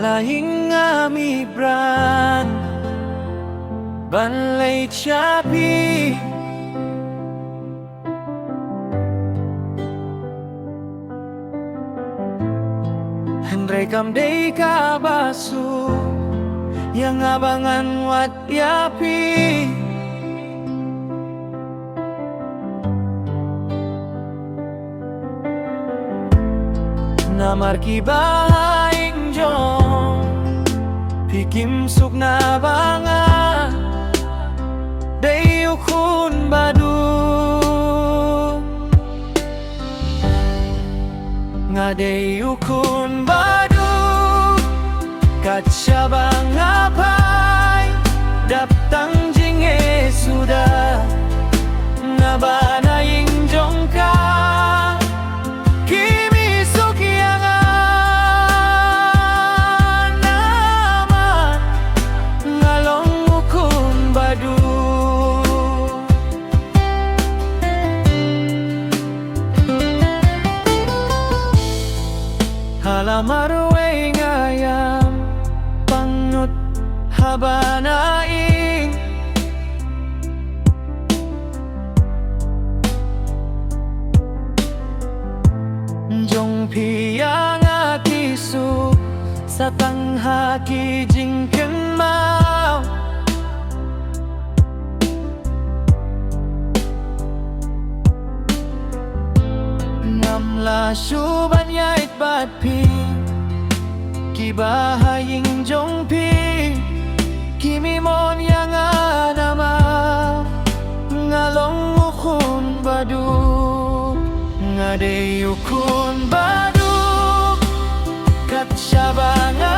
Malahing amibran Banlay Chapi Henry kamday kabasu Yang abangan wat yapi Namar kibahaing jong Pikim suk na banga Dayukun badu Nga dayukun badu Katsabang apay Daptang jinge sudah Nga banaying jong ka Halamarway ngayam Pangut habanaing Jong piyang akisu Sa tanghaki jingken mau Namla syuban yait batpi Kibahaying jongpi Kimimon yang anama Ngalong ukun badu Ngadeyukun badu Katsabang